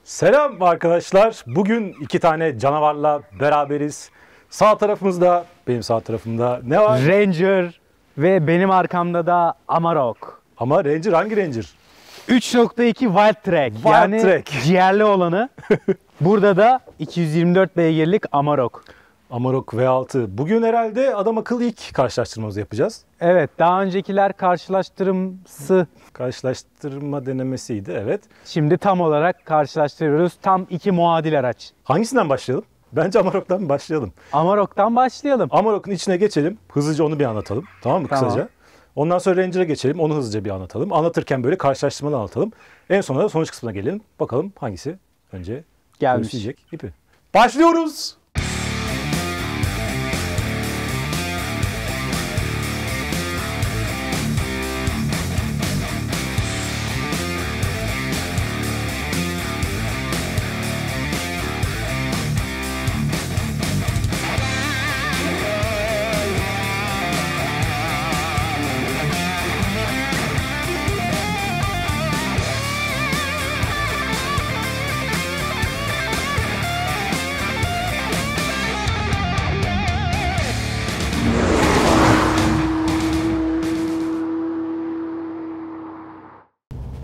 Selam arkadaşlar. Bugün iki tane canavarla beraberiz. Sağ tarafımızda, benim sağ tarafımda ne var? Ranger ve benim arkamda da Amarok. Ama Ranger hangi Ranger? 3.2 Wild Track. Wild yani Track. ciğerli olanı. Burada da 224 beygirlik Amarok. Amarok V6. Bugün herhalde adam akıllı ilk karşılaştırmamızı yapacağız. Evet, daha öncekiler Karşılaştırma denemesiydi, evet. Şimdi tam olarak karşılaştırıyoruz. Tam iki muadil araç. Hangisinden başlayalım? Bence Amarok'tan başlayalım. Amarok'tan başlayalım. Amarok'un içine geçelim. Hızlıca onu bir anlatalım. Tamam mı? Tamam. Kısaca. Ondan sonra Ranger'a geçelim. Onu hızlıca bir anlatalım. Anlatırken böyle karşılaştırmadan anlatalım. En sonunda da sonuç kısmına gelelim. Bakalım hangisi önce Gelmiş. konuşacak ipi. Başlıyoruz.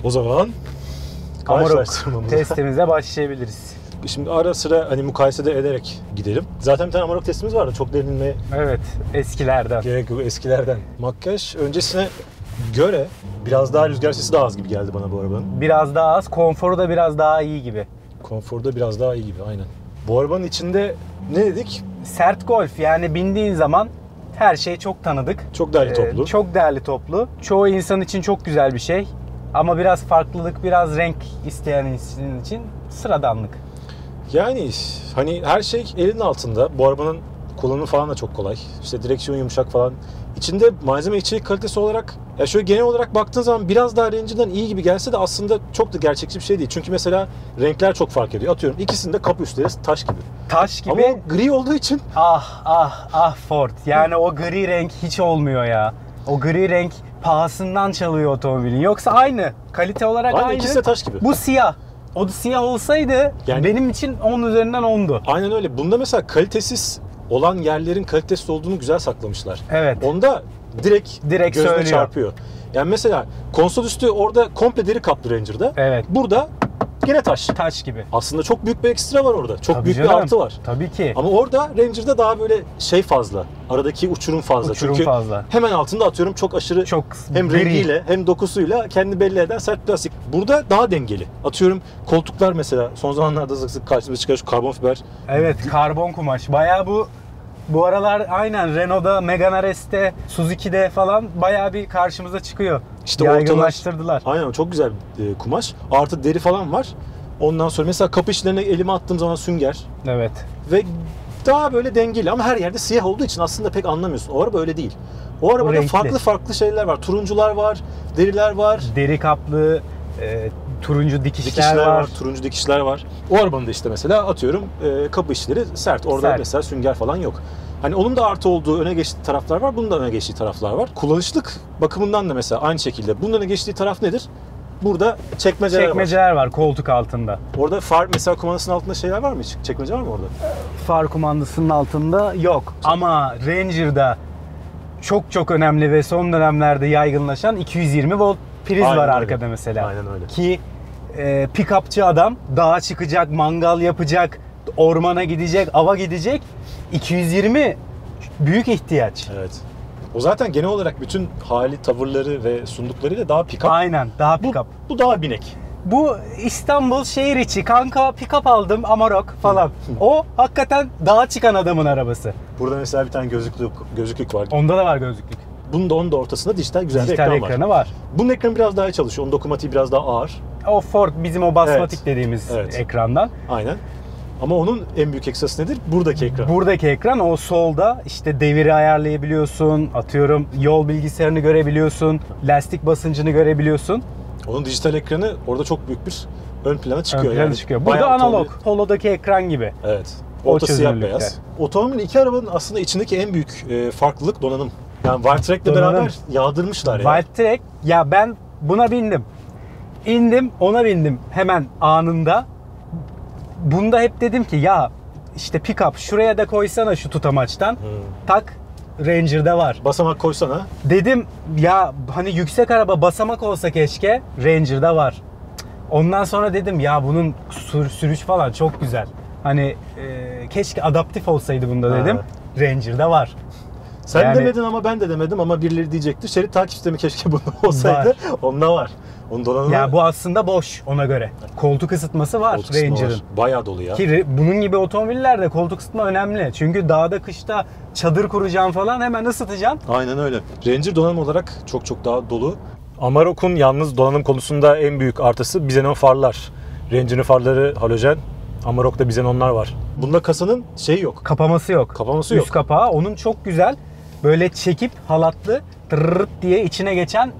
O zaman Amarok karşılaştırmamıza. testimize başlayabiliriz. Şimdi ara sıra hani mukayesede ederek gidelim. Zaten bir tane Amarok testimiz vardı. Çok derinilmeye Evet, eskilerden. gerek yok, eskilerden. Makyaj öncesine göre biraz daha rüzgar sesi daha az gibi geldi bana bu arabanın. Biraz daha az, konforu da biraz daha iyi gibi. Konforu da biraz daha iyi gibi, aynen. Bu arabanın içinde ne dedik? Sert Golf, yani bindiğin zaman her şey çok tanıdık. Çok değerli toplu. Çok değerli toplu. Çoğu insan için çok güzel bir şey. Ama biraz farklılık, biraz renk isteyen insan için sıradanlık. Yani hani her şey elin altında. Bu arabanın kullanımı falan da çok kolay. İşte direksiyon yumuşak falan. İçinde malzeme içerik kalitesi olarak ya şöyle genel olarak baktığın zaman biraz daha Ranger'dan iyi gibi gelse de aslında çok da gerçekçi bir şey değil. Çünkü mesela renkler çok fark ediyor. Atıyorum ikisinde kapı üstleri taş gibi. Taş gibi. Ama o gri olduğu için Ah Ford. Yani o gri renk hiç olmuyor ya. O gri renk pahasından çalıyor otomobilin. Yoksa aynı. Kalite olarak aynı. ikisi de taş gibi. Bu siyah. O da siyah olsaydı Yani- benim için 10 üzerinden 10'du. Aynen öyle. Bunda mesela kalitesiz olan yerlerin kalitesiz olduğunu güzel saklamışlar. Evet. Onda direkt gözüne söylüyor. çarpıyor. Yani mesela konsol üstü orada komple deri kaplı Ranger'da. Evet. Burada gene taş. Taş gibi. Aslında çok büyük bir ekstra var orada. Çok Tabii büyük canım. bir artı var. Tabii ki. Ama orada Ranger'da daha böyle şey fazla. Aradaki uçurum fazla. Uçurum Çünkü fazla. hemen altında atıyorum çok aşırı Çok hem gri. rengiyle hem dokusuyla kendini belli eden sert plastik. Burada daha dengeli. Atıyorum koltuklar mesela son zamanlarda sık sık karşımıza çıkan şu karbon fiber. Evet, karbon kumaş. Bayağı bu aralar aynen Renault'da, Megane RS'te, Suzuki'de falan bayağı bir karşımıza çıkıyor. İşte yaygınlaştırdılar. Aynen, çok güzel bir kumaş. Artı deri falan var. Ondan sonra mesela kapı içlerine elime attığım zaman sünger. Evet. Ve daha böyle dengeli ama her yerde siyah olduğu için aslında pek anlamıyorsun. O araba öyle değil. O arabada renkli. farklı şeyler var. Turuncular var, deriler var. Deri kaplı, turuncu dikişler, Dikişler var. var, turuncu dikişler var. O arabanın da işte mesela atıyorum kapı içleri sert. Orada Sert. mesela sünger falan yok. Hani onun da artı olduğu öne geçtiği taraflar var, bunun da öne geçtiği taraflar var. Kullanışlık bakımından da mesela aynı şekilde. Bunun öne geçtiği taraf nedir? Burada çekmeceler var. Çekmeceler var koltuk altında. Orada far mesela kumandasının altında şeyler var mı hiç? Çekmece var mı orada? Far kumandasının altında yok. Ama Ranger'da çok önemli ve son dönemlerde yaygınlaşan 220 volt priz Aynen var öyle. arkada mesela. Aynen öyle. Ki pick-upçı adam dağa çıkacak, mangal yapacak, ormana gidecek, ava gidecek. 220 büyük ihtiyaç. Evet. O zaten genel olarak bütün hali, tavırları ve sunduklarıyla daha pick-up. Aynen, daha Bu, pick-up. bu daha binek. Bu İstanbul şehir içi kanka pick-up aldım Amarok falan. O hakikaten dağa çıkan adamın arabası. Burada mesela bir tane gözlüklük var. Onda da var gözlüklük. Onun da ortasında dijital güzel bir Dijital ekran var. ekranı var. Bunun ekranı biraz daha iyi çalışıyor. Onun dokunmatiği biraz daha ağır. O Ford bizim o basmatik Evet. dediğimiz Evet. ekrandan. Aynen. Ama onun en büyük ekstrası nedir? Buradaki ekran. Buradaki ekran o solda işte deviri ayarlayabiliyorsun. Atıyorum yol bilgisayarını görebiliyorsun. Lastik basıncını görebiliyorsun. Onun dijital ekranı orada çok büyük bir ön plana çıkıyor. Ön plana yani. çıkıyor. Bayağı Burada analog. otomobil- Polo'daki ekran gibi. Evet. O Orta siyah çözünürlükte. beyaz. Otomobil iki arabanın aslında içindeki en büyük farklılık donanım. Yani Wild Track'le Donanım. beraber yağdırmışlar ya. Wild Track, ya ben buna bindim. İndim, ona bindim hemen anında. bunda hep dedim ki ya işte pick-up şuraya da koysana şu tutamaçtan. Tak, Ranger'da var. Basamak koysana. Dedim ya hani yüksek araba basamak olsa keşke, Ranger'da var. Ondan sonra dedim ya bunun sürüş falan çok güzel. Hani keşke adaptif olsaydı bunda dedim. Ranger'da var. Sen Yani- demedin ama ben de demedim ama birileri diyecekti. Şerit takip sistemi keşke bunda olsaydı. Var. Onda var. Onun donanımı Ya bu aslında boş ona göre. Koltuk ısıtması var koltuk ısıtma Ranger'ın. var. Bayağı dolu ya. Ki bunun gibi otomobillerde koltuk ısıtma önemli. Çünkü dağda kışta çadır kuracaksın falan, hemen ısıtacaksın. Aynen öyle. Ranger donanım olarak çok çok daha dolu. Amarok'un yalnız donanım konusunda en büyük artısı Xenon farlar. Ranger'ın farları halojen. Amarok'ta Xenonlar var. Bunda kasanın şeyi yok. Kapaması yok. Kapaması yok. Üst kapağı onun çok güzel. Böyle çekip halatlı tırırt diye içine geçen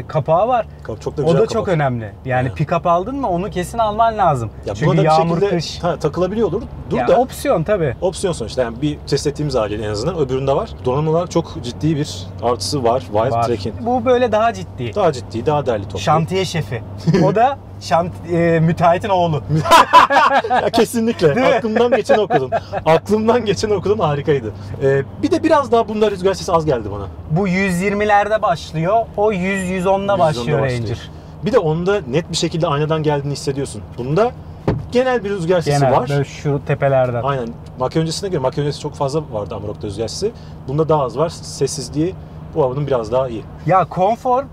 kapağı var. Çok da O güzel da kapak. çok önemli. Yani Evet. pick-up aldın mı onu kesin alman lazım. Ya buna Çünkü da bir yağmur, şekilde kış. takılabiliyor olur. Dur Ya da opsiyon tabii. opsiyon sonuçta. Yani bir test ettiğimiz haliyle en azından öbüründe var. Donanım olarak çok ciddi bir artısı var. Wild Var. Trek'in. Bu böyle daha ciddi. Daha ciddi, daha değerli toplu. Şantiye şefi. O da müteahhitin oğlu. Ya kesinlikle. Değil mi? Aklımdan geçen okudum, harikaydı. Bir de biraz daha bunda rüzgar sesi az geldi bana. Bu 120'lerde başlıyor. O 100-110'da başlıyor Ranger. Bir de onda net bir şekilde aynadan geldiğini hissediyorsun. Bunda genel bir rüzgar sesi Genel var. böyle şu tepelerden. Aynen. Mach öncesine göre, Mach öncesi çok fazla vardı Amarok'ta rüzgar sesi. Bunda daha az var. Sessizliği bu arabanın biraz daha iyi. Ya konfor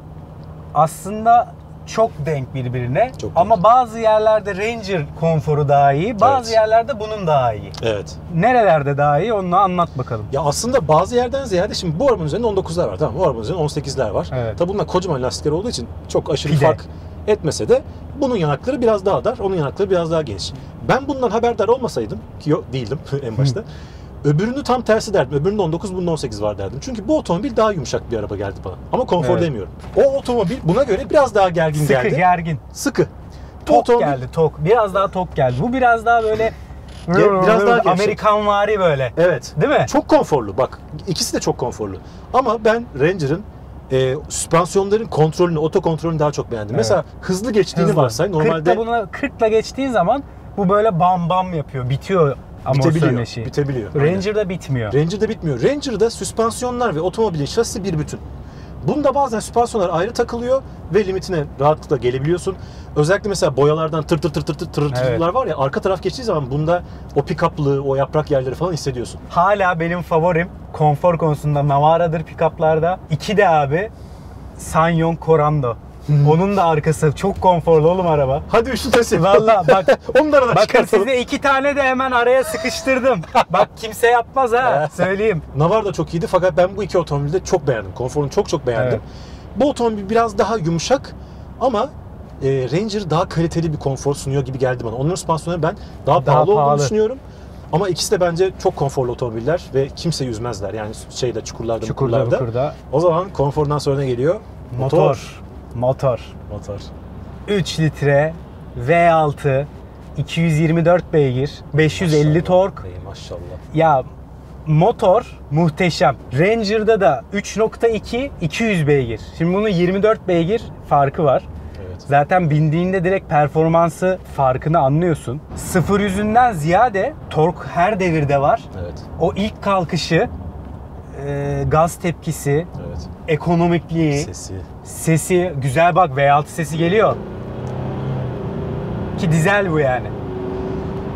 aslında çok denk birbirine. Çok Ama denk. bazı yerlerde Ranger konforu daha iyi. Bazı Evet. yerlerde bunun daha iyi. Evet. Nerelerde daha iyi onu anlat bakalım. Ya aslında bazı yerden ziyade şimdi bu arabanın üzerinde 19'lar var, tamam mı? Bu arabanın üzerinde 18'ler var. Evet. Tabi bunlar kocaman lastikler olduğu için çok aşırı Pide. fark etmese de bunun yanakları biraz daha dar, onun yanakları biraz daha geniş. Ben bundan haberdar olmasaydım, ki yok değildim en başta, öbürünü tam tersi derdim. Öbüründe 19, bunda 18 var derdim. Çünkü bu otomobil daha yumuşak bir araba geldi bana. Ama konfor Evet. demiyorum. O otomobil buna göre biraz daha gergin Sıkı, geldi. gergin. Sıkı. Bu Tok otomobil- geldi, tok. Biraz daha tok geldi. Bu biraz daha böyle Biraz daha gevşek. Amerikanvari böyle. Evet. Değil mi? Çok konforlu. Bak ikisi de çok konforlu. Ama ben Ranger'ın süspansiyonların kontrolünü, oto kontrolünü daha çok beğendim. Evet. Mesela hızlı geçtiğini Hızlı. varsay. Normalde 40'la buna 40'la geçtiğin zaman bu böyle bam bam yapıyor. Bitiyor amortisör eşiği. bitebiliyor. Aynen. Ranger'da bitmiyor. Ranger'da bitmiyor. Ranger'da süspansiyonlar ve otomobilin şasisi bir bütün. Bunda bazen süspansiyonlar ayrı takılıyor ve limitine rahatlıkla gelebiliyorsun. Özellikle mesela boyalardan tırtılar var ya, arka taraf geçtiği zaman bunda o pick-up'lığı, o yaprak yerleri falan hissediyorsun. Hala benim favorim konfor konusunda Navara'dır pick-up'larda. İki de abi Sanyong Corando. Onun da arkası çok konforlu oğlum araba. Hadi üçlü test yapalım. Valla bak. Onları da Bakın çıkartalım. size 2 tane de hemen araya sıkıştırdım. Bak kimse yapmaz ha, söyleyeyim. Navar da çok iyiydi fakat ben bu iki otomobili de çok beğendim. Konforunu çok beğendim. Evet. Bu otomobil biraz daha yumuşak ama Ranger daha kaliteli bir konfor sunuyor gibi geldi bana. Onların süspansiyonu ben daha pahalı olduğunu düşünüyorum. Ama ikisi de bence çok konforlu otomobiller ve kimseyi üzmezler. Yani çukurlarda, Çukurda bukurda. O zaman konfordan sonra ne geliyor? Motor. 3 litre V6 224 beygir 550 Maşallah. tork. Ey maşallah. Ya motor muhteşem. Ranger'da da 3.2 200 beygir. Şimdi bunun 24 beygir farkı var. Evet. Zaten bindiğinde direkt performansı farkını anlıyorsun. 0-100'ünden ziyade tork her devirde var. Evet. O ilk kalkışı, gaz tepkisi, Evet. ekonomikliği, sesi güzel, bak V6 sesi geliyor. Ki dizel bu yani.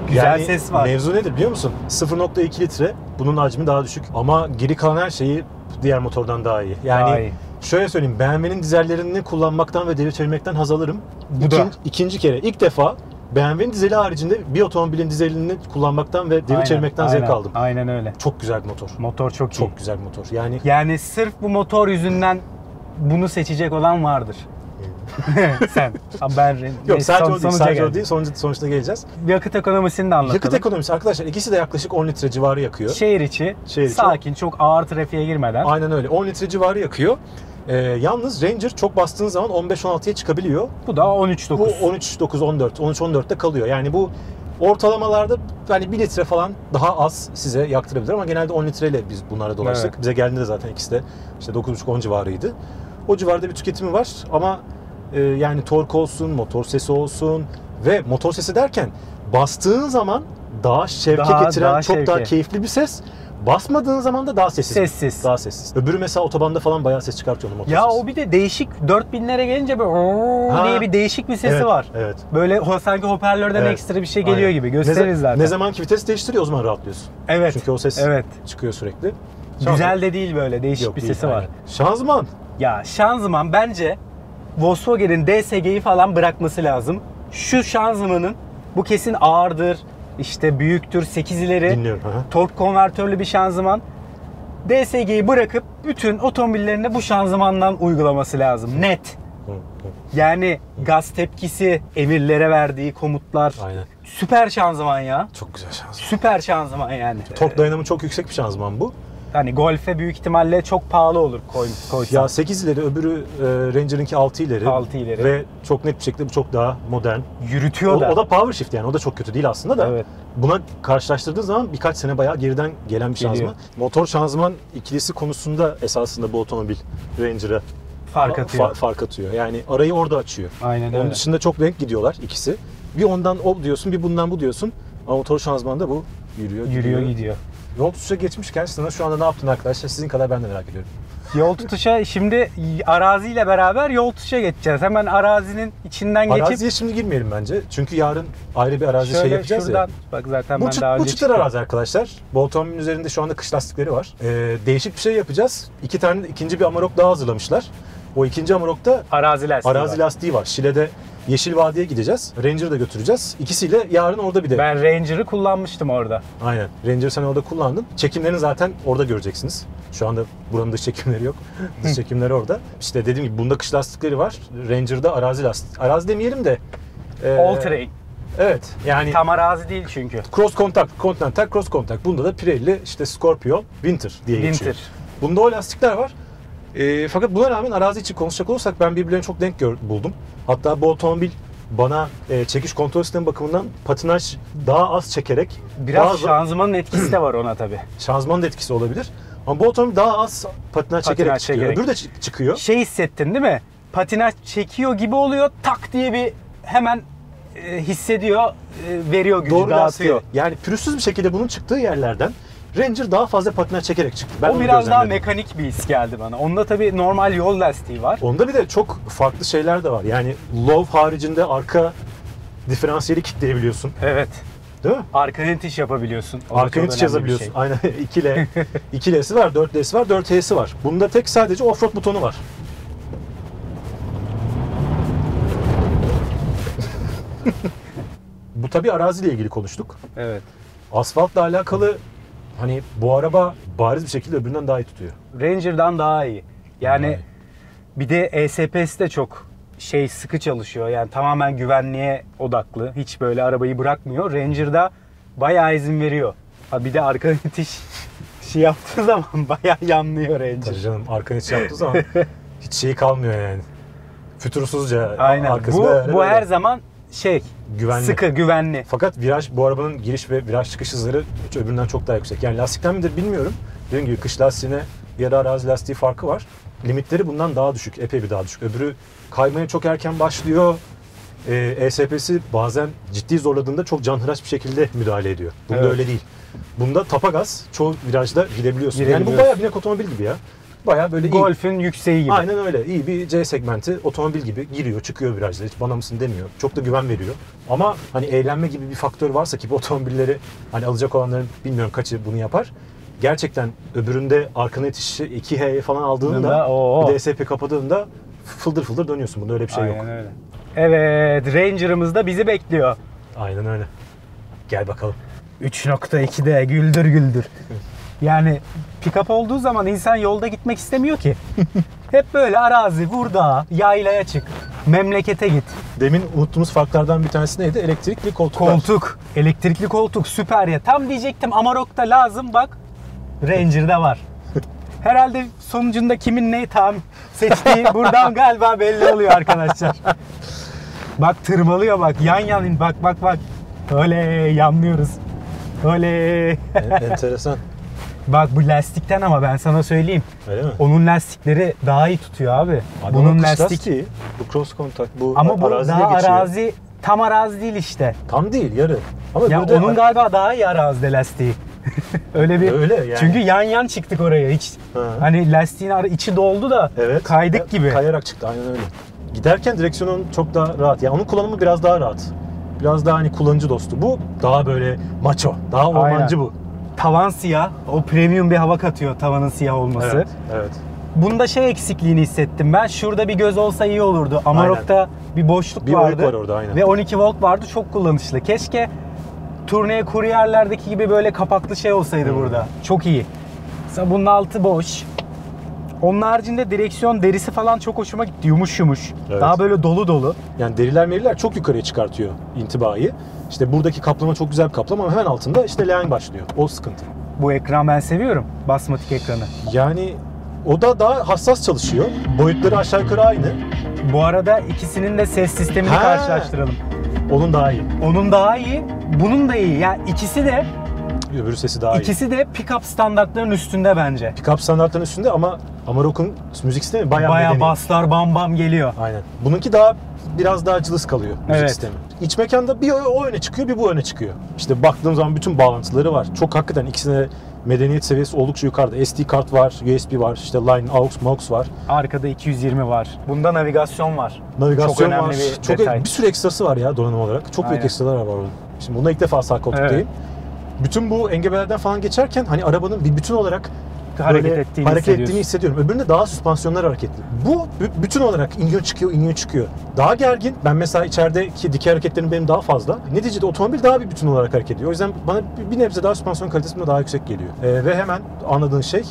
Güzel Yani ses var. Mevzu nedir biliyor musun? 0.2 litre, bunun hacmi daha düşük ama geri kalan her şeyi diğer motordan daha iyi. Yani Daha iyi. şöyle söyleyeyim, BMW'nin dizellerini kullanmaktan ve devir çevirmekten haz alırım. İkinci kere, ilk defa BMW'nin dizeli haricinde bir otomobilin dizelini kullanmaktan ve devir çevirmekten zevk aldım. Aynen öyle. Çok güzel bir motor. Motor çok iyi. Çok güzel bir motor. Yani sırf bu motor yüzünden bunu seçecek olan vardır. Sen. Ben Yok sadece o değil, sonuca sadece o geldim. değil. Sonuçta geleceğiz. Yakıt ekonomisini de anlatalım. Yakıt ekonomisi arkadaşlar, ikisi de yaklaşık 10 litre civarı yakıyor. Şehir içi, sakin, çok ağır trafiğe girmeden. Aynen öyle. 10 litre civarı yakıyor. Yalnız Ranger çok bastığın zaman 15-16'ya çıkabiliyor. Bu da 13.9. Bu 13-9-14, 13-14'te kalıyor. Yani bu ortalamalarda yani 1 litre falan daha az size yaktırabilir ama genelde 10 litreyle biz bunlara dolaştık. Evet. Bize geldiğinde de zaten ikisi de işte 9,5-10 civarıydı. O civarda bir tüketimi var ama yani tork olsun, motor sesi olsun Ve motor sesi derken bastığın zaman daha şevke getiren daha çok daha şevke. keyifli bir ses. Basmadığın zaman da daha sessiz. Sessiz. Daha sessiz. Öbürü mesela otobanda falan bayağı ses çıkartıyor onun motor Ya sesi. o bir de değişik 4000'lere gelince böyle diye bir değişik bir sesi Evet, var. evet. Böyle sanki hoparlörden Evet. ekstra bir şey geliyor Aynen. gibi. Gösteririz zaten. Ne zaman ki vites değiştiriyor o zaman rahatlıyorsun. Evet. Çünkü o ses Evet. çıkıyor sürekli. Güzel de değil böyle. Değişik Yok, bir değil, sesi var. aynen. Şanzıman. Ya şanzıman bence Volkswagen'in DSG'yi falan bırakması lazım. Şu şanzımanın bu kesin ağırdır, işte büyüktür, 8 ileri, Dinliyorum. Hı hı. tork konvertörlü bir şanzıman. DSG'yi bırakıp bütün otomobillerine bu şanzımandan uygulaması lazım. Net. Hı, hı. Yani gaz tepkisi, emirlere verdiği komutlar. Aynen. Süper şanzıman ya. Çok güzel şanzıman. Süper şanzıman yani. Tork dayanımı çok yüksek bir şanzıman bu. Hani Golf'e büyük ihtimalle çok pahalı olur koysan. Ya 8 ileri, öbürü Ranger'ınki 6 ileri. 6 ileri. Ve çok net bir şekilde bu çok daha modern. Yürütüyor O, da. o da power shift yani. O da çok kötü değil aslında da. Evet. Buna karşılaştırdığın zaman birkaç sene bayağı geriden gelen bir şanzıman. Geliyor. Motor şanzıman ikilisi konusunda esasında bu otomobil Ranger'a Fark atıyor. fark atıyor. Yani arayı orada açıyor. Aynen Onun öyle. dışında çok renk gidiyorlar ikisi. Bir ondan o diyorsun, bir bundan bu diyorsun. Ama motor şanzımanda bu yürüyor Gidiyor. Yol tutuşa geçmişken sana şu anda ne yaptın arkadaşlar? Sizin kadar ben de merak ediyorum. Yol tutuşa şimdi araziyle beraber yol tutuşa geçeceğiz. Hemen arazinin içinden geçip Araziye şimdi girmeyelim bence. Çünkü yarın ayrı bir arazi şöyle yapacağız şuradan ya. bak zaten Bu, ben daha bu önce çıtır çıktım. arazi arkadaşlar. Bu otomobilin üzerinde şu anda kış lastikleri var. Değişik bir şey yapacağız. İkinci bir Amarok daha hazırlamışlar. O ikinci Amarok'ta Arazi lastiği arazi var. lastiği var. Şile'de Yeşil Vadi'ye gideceğiz. Ranger'ı da götüreceğiz. İkisiyle yarın orada bir de. Ben Ranger'ı kullanmıştım orada. Aynen. Ranger sen orada kullandın. Çekimlerini zaten orada göreceksiniz. Şu anda buranın dış çekimleri yok. Dış çekimleri orada. İşte dediğim gibi bunda kış lastikleri var. Ranger'da arazi lastik. Arazi demeyelim de. All terrain. Evet. Yani Tam arazi değil çünkü. cross contact, Continental cross contact. Bunda da Pirelli işte Scorpio Winter diye geçiyor. Winter. Bunda o lastikler var. Fakat buna rağmen arazi için konuşacak olursak ben birbirlerine çok denk buldum. Hatta bu otomobil bana çekiş kontrol sistemi bakımından patinaj daha az çekerek Biraz şanzımanın etkisi de var ona tabii. şanzımanın da etkisi olabilir. Ama bu otomobil daha az patinaj çekerek çıkıyor. çekerek. Öbürü de çıkıyor. Şey hissettin değil mi? Patinaj çekiyor gibi oluyor. Tak diye bir hemen hissediyor, veriyor gücü, Doğru dağıtıyor. lastiği. Yani pürüzsüz bir şekilde bunun çıktığı yerlerden Ranger daha fazla patinaj çekerek çıktı. Ben O onu biraz daha gözlemledim. mekanik bir his geldi bana. Onda tabii normal yol lastiği var. Onda bir de çok farklı şeyler de var. Yani low haricinde arka diferansiyeli kilitleyebiliyorsun. Evet. Değil mi? Arkadan itiş yapabiliyorsun. O da Arka çok itiş önemli yazabiliyorsun. bir şey. Aynen 2L. 2L'si var, 4L'si var, 4H'si var. Bunda tek sadece offroad butonu var. Bu tabii araziyle ilgili konuştuk. Evet. Asfaltla alakalı hani bu araba bariz bir şekilde öbüründen daha iyi tutuyor. Ranger'dan daha iyi. Yani Evet. bir de ESP'si de çok sıkı çalışıyor. Yani tamamen güvenliğe odaklı. Hiç böyle arabayı bırakmıyor. Ranger'da bayağı izin veriyor. Ha bir de arka itiş yaptığı zaman bayağı yanlıyor Ranger. Tabii canım arkanı hiç yaptığı zaman hiç şeyi kalmıyor yani. Fütursuzca Aynen. arkası Bu böyle. her zaman Güvenli. sıkı, güvenli. Fakat bu arabanın giriş ve viraj çıkış hızları hiç öbüründen çok daha yüksek. Yani lastikten midir bilmiyorum. Dediğim gibi kış lastiğine ya da arazi lastiği farkı var. Limitleri bundan daha düşük, epey bir daha düşük. Öbürü kaymaya çok erken başlıyor. ESP'si bazen ciddi zorladığında çok canhıraş bir şekilde müdahale ediyor. Bunda Evet. öyle değil. Bunda tapa gaz, çoğu virajda gidebiliyorsun. Yani bu Gidebiliyorsun. bayağı binek otomobil gibi ya. Bayağı böyle iyi. Golf'ün yükseği gibi. Aynen öyle. İyi bir C segmenti otomobil gibi giriyor, çıkıyor virajda. Hiç bana mısın demiyor. Çok da güven veriyor. Ama hani eğlenme gibi bir faktör varsa ki bu otomobilleri hani alacak olanların bilmiyorum kaçı bunu yapar. Gerçekten öbüründe arkana yetişişi 2H falan aldığında bir de ESP kapadığında fıldır fıldır dönüyorsun. Bunda öyle bir şey Aynen yok. öyle. Evet, Ranger'ımız da bizi bekliyor. Aynen öyle. Gel bakalım. 3.2'de güldür güldür. Yani pick-up olduğu zaman insan yolda gitmek istemiyor ki. Hep böyle arazi, vur dağa, yaylaya çık, memlekete git. Demin unuttuğumuz farklardan bir tanesi neydi? Elektrikli koltuklar. Koltuk, elektrikli koltuk süper ya. Tam diyecektim Amarok'ta lazım bak. Ranger'da var. Herhalde sonucunda kimin neyi tam seçtiği buradan galiba belli oluyor arkadaşlar. Bak tırmalıyor bak, yan yan bak. Öyle yanlıyoruz. Öyle. Enteresan. Bak bu lastikten ama ben sana söyleyeyim. Öyle mi? Onun lastikleri daha iyi tutuyor abi. Abi Bunun ama kış lastik lastiği, bu cross contact, bu ama bu araziye daha geçiyor. arazi tam arazi değil işte. Tam değil, yarı. Ama Ya burada onun galiba daha iyi arazide lastiği. Öyle bir. Öyle yani. Çünkü yan yan çıktık oraya. Hiç hani lastiğin içi doldu da kaydık gibi. Kayarak çıktı, aynen öyle. Giderken direksiyonun çok daha rahat. Yani onun kullanımı biraz daha rahat. Biraz daha hani kullanıcı dostu. Bu daha böyle maço, daha ormancı Aynen. bu. Tavan siyah. O premium bir hava katıyor tavanın siyah olması. Evet, evet. Bunda şey eksikliğini hissettim ben. Şurada bir göz olsa iyi olurdu. Amarok'ta bir boşluk Bir vardı. oyuk var orada, aynen. Ve 12 volt vardı. Çok kullanışlı. Keşke turneye kuryerlerdeki gibi böyle kapaklı şey olsaydı burada. Çok iyi. Mesela bunun altı boş. Onun haricinde direksiyon derisi falan çok hoşuma gitti. Yumuş yumuş. Evet. Daha böyle dolu dolu. Yani deriler çok yukarıya çıkartıyor intibayı. İşte buradaki kaplama çok güzel bir kaplama ama hemen altında işte line başlıyor. O sıkıntı. Bu ekran ben seviyorum. Basmatik ekranı. Yani o da daha hassas çalışıyor. Boyutları aşağı yukarı aynı. Bu arada ikisinin de ses sistemini Ha. karşılaştıralım. Onun daha iyi. Onun daha iyi, bunun da iyi. Yani ikisi de Öbürü sesi daha iyi. İkisi de pick-up standartlarının üstünde bence. Pick-up standartların üstünde ama Amarok'un müzik sistemi bayağı medeni. Basslar bam bam geliyor. Aynen. Bununki daha biraz daha cılız kalıyor müzik Evet. sistemi. İç mekanda bir o öne çıkıyor, bir bu öne çıkıyor. İşte baktığım zaman bütün bağlantıları var. Çok hakikaten ikisine medeniyet seviyesi oldukça yukarıda. SD kart var, USB var, işte line, aux var. Arkada 220 var. Bunda navigasyon var. Navigasyon çok önemli var. bir Çok detay. bir sürü ekstrası var ya donanım olarak. Çok büyük Aynen. ekstralar var orada. Şimdi bunda ilk defa sağ koltuktayım. Evet. Bütün bu engebelerden falan geçerken hani arabanın bir bütün olarak Hareket ettiğini hissediyorum. Öbüründe daha süspansiyonlar hareketli. Bu bütün olarak iniyor çıkıyor. Daha gergin. Ben mesela içerideki dikey hareketlerim benim daha fazla. Neticede otomobil daha bir bütün olarak hareket ediyor. O yüzden bana bir nebze daha süspansiyon kalitesi bunda daha yüksek geliyor. Ve hemen anladığın şey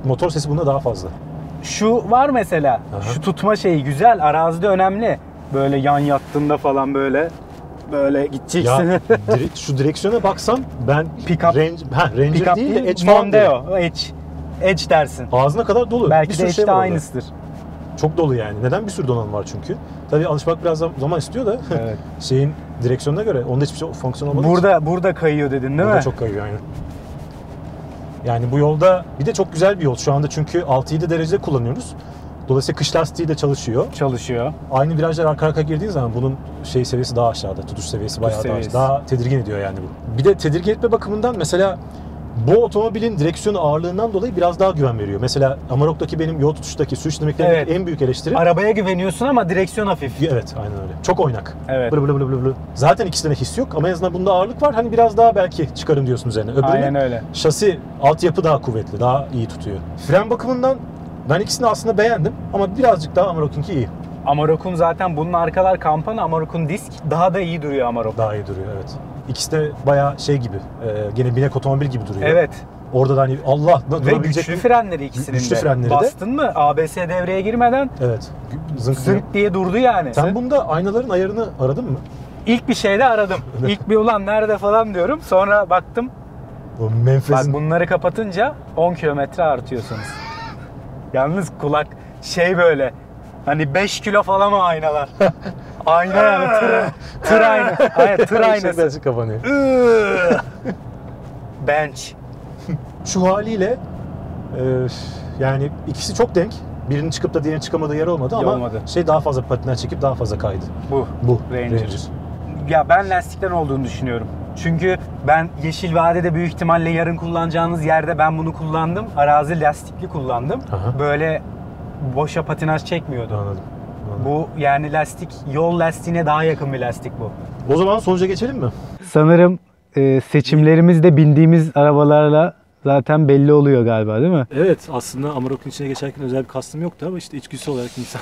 motor sesi bunda daha fazla. Şu var mesela. Aha. Şu tutma şeyi güzel. Arazide önemli. Böyle yan yattığında falan böyle gideceksin. Ya şu direksiyona baksam ben Pick-up. Ranger Pick-up değil de Edge falan diyorum. Mondeo. Edge dersin. Ağzına kadar dolu. Belki bir de sürü Edge şey de var orada. aynısıdır. Çok dolu yani. Neden? Bir sürü donanım var çünkü. Tabii alışmak biraz zaman istiyor da Evet. şeyin direksiyonuna göre onda hiçbir şey fonksiyon olmadığı için. Burada kayıyor dedin değil Burada mi? çok kayıyor aynen. Yani bu yolda bir de çok güzel bir yol. Şu anda çünkü 6-7 derecede kullanıyoruz. Dolayısıyla kış lastiği de çalışıyor. Çalışıyor. Aynı virajlar arka arkaya girdiğin zaman bunun şey seviyesi daha aşağıda. Tutuş seviyesi bayağı seviyesi. daha tedirgin ediyor yani bu. Bir de tedirgin etme bakımından mesela bu otomobilin direksiyonu ağırlığından dolayı biraz daha güven veriyor. Mesela Amarok'taki benim yol tutuştaki sürüş dinamiklerindeki Evet. en büyük eleştiri. Arabaya güveniyorsun ama direksiyon hafif. Evet, aynen öyle. Çok oynak. Evet. Blı blı blı blı blı. Zaten ikisinde his yok ama en azından bunda ağırlık var. Hani biraz daha belki çıkarım diyorsun üzerine. Öbürünün Aynen öyle. şasi, altyapı daha kuvvetli, daha iyi tutuyor. Fren bakımından ben ikisini aslında beğendim ama birazcık daha Amarok'unki iyi. Amarok'un zaten bunun arkalar kampana, Amarok'un disk daha da iyi duruyor Amarok. Daha iyi duruyor, evet. İkisi de bayağı şey gibi, gene binek otomobil gibi duruyor. Evet. Orada da hani Allah Ve durabilecek güçlü mi? frenleri ikisinin Güçlü de. frenleri de. Bastın mı ABS devreye girmeden Evet. Zınk diye. zınk diye durdu yani. Sen bunda aynaların ayarını aradın mı? İlk bir şeyde aradım. İlk bir ulan nerede falan diyorum. Sonra baktım. O Bak menfezin. bunları kapatınca 10 kilometre artıyorsunuz. Yalnız kulak şey böyle. Hani 5 kilo falan o aynalar. Ayna yani tır ayna. Aynen tır aynası. Açık kapanıyor. Bench. Şu haliyle yani ikisi çok denk. Birinin çıkıp da diğerinin çıkamadığı yer olmadı ama Olmadı. şey daha fazla patinden çekip daha fazla kaydı. Bu Ranger. Ya ben lastikten olduğunu düşünüyorum. Çünkü ben Yeşil Vadide büyük ihtimalle yarın kullanacağınız yerde ben bunu kullandım. Arazi lastikli kullandım. Aha. Böyle boşa patinaj çekmiyordu. Anladım. Bu yani lastik, yol lastiğine daha yakın bir lastik bu. O zaman sonuca geçelim mi? Sanırım seçimlerimizde bindiğimiz arabalarla zaten belli oluyor galiba değil mi? Evet, aslında Amarok'un içine geçerken özel bir kastım yoktu ama işte içgüdüsü olarak insan.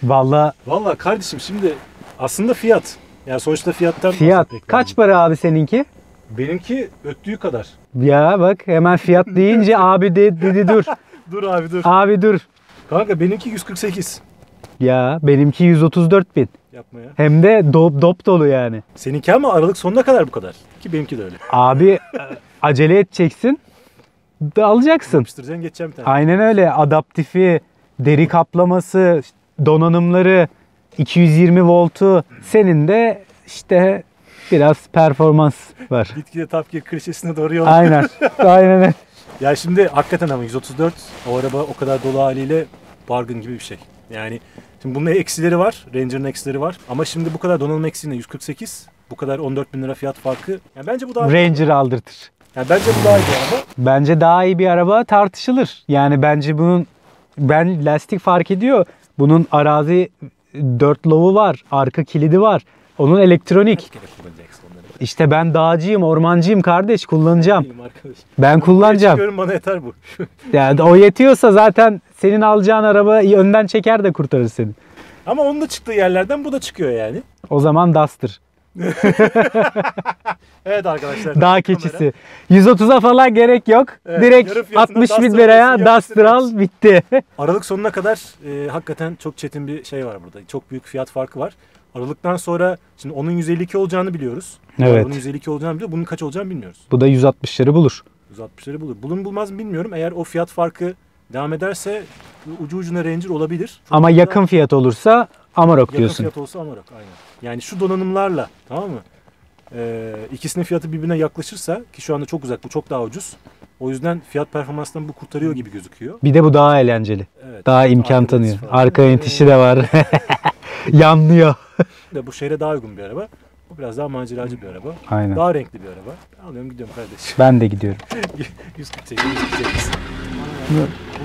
Vallahi Vallahi kardeşim şimdi aslında fiyat. Yani sonuçta fiyattan fiyat. bahsetmek Kaç lazım. para abi seninki? Benimki öttüğü kadar. Ya bak hemen fiyat deyince abi dedi dur. Dur abi dur. Abi dur. Kanka benimki 148. Ya benimki 134 bin. Yapma ya. Hem de dop dolu yani. Seninki ama Aralık sonuna kadar bu kadar. Ki benimki de öyle. Abi acele edeceksin. Da alacaksın. Yapıştıracaksın geçeceğim bir tane. Aynen öyle. Adaptifi, deri kaplaması, donanımları, 220 voltu. Senin de işte biraz performans var. Gitgide Top Gear klişesine doğru yol. Aynen. Aynen öyle. Ya şimdi hakikaten ama 134 o araba o kadar dolu haliyle bargain gibi bir şey. Yani şimdi bunun eksileri var. Ranger'ın eksileri var. Ama şimdi bu kadar donanım eksiğinde 148, bu kadar 14.000 lira fiyat farkı. Yani bence bu daha Ranger aldırtır. Yani bence bu daha iyi bir araba. Bence daha iyi bir araba tartışılır. Yani bence ben lastik fark ediyor. Bunun arazi 4 lovu var. Arka kilidi var. Onun elektronik. Kaç kere kullanacaksın onları? İşte ben dağcıyım, ormancıyım kardeş. Kullanacağım. İyiyim arkadaş. Ben kullanacağım. Çıkıyorum, bana yeter bu. Yani o yetiyorsa zaten senin alacağın araba önden çeker de kurtarır seni. Ama onun da çıktığı yerlerden bu da çıkıyor yani. O zaman Duster. Evet arkadaşlar. Dağ keçisi. 130'a falan gerek yok. Evet, Direkt yarı fiyatına 60 bin Duster liraya alırsın, Duster al, bitti. Aralık sonuna kadar hakikaten çok çetin bir şey var burada. Çok büyük fiyat farkı var. Aralıktan sonra şimdi onun 152 olacağını biliyoruz. Evet. Bunun 152 olacağını biliyoruz. Bunun kaç olacağını bilmiyoruz. Bu da 160'ları bulur. 160'ları bulur. Bulun bulmaz mı bilmiyorum. Eğer o fiyat farkı devam ederse ucu ucuna Ranger olabilir. Çok Ama fazla- yakın fiyat olursa Amarok yakın diyorsun. fiyat olsa Amarok aynen. Yani şu donanımlarla, tamam mı? İkisinin fiyatı birbirine yaklaşırsa, ki şu anda çok uzak, bu çok daha ucuz. O yüzden fiyat performanstan bu kurtarıyor gibi gözüküyor. Bir de bu daha eğlenceli. Evet. Daha imkan Arka tanıyor. dizisi falan. Arka yönetişi de var. Yanlıyor. Bu şehre daha uygun bir araba. Bu biraz daha maceracı bir araba. Aynen. Daha renkli bir araba. Ben alıyorum gidiyorum kardeşim. Ben de gidiyorum. 148, 148.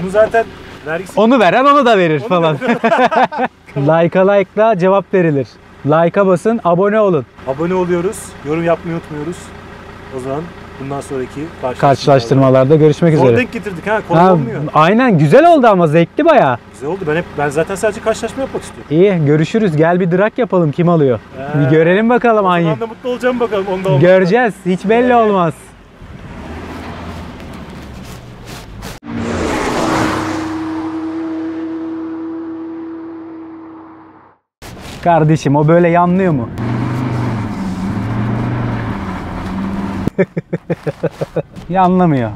Bunu zaten vergisi... Onu veren onu da verir Onu falan. Like'a cevap verilir. Like'a basın, abone olun. Abone oluyoruz. Yorum yapmayı unutmuyoruz. O zaman bundan sonraki Karşılaştırmalarda görüşmek Zor üzere. denk getirdik ha. Kolay Ha, olmuyor. aynen güzel oldu ama zevkli bayağı. Güzel oldu. Ben zaten sadece karşılaşma yapmak istiyorum. İyi, görüşürüz. Gel bir drag yapalım, kim alıyor. Bir görelim bakalım O aynı. zaman da mutlu olacağım bakalım. Onda olmaz. Göreceğiz. Hiç belli olmaz. Kardeşim o böyle yanlıyor mu? Yanlamıyor.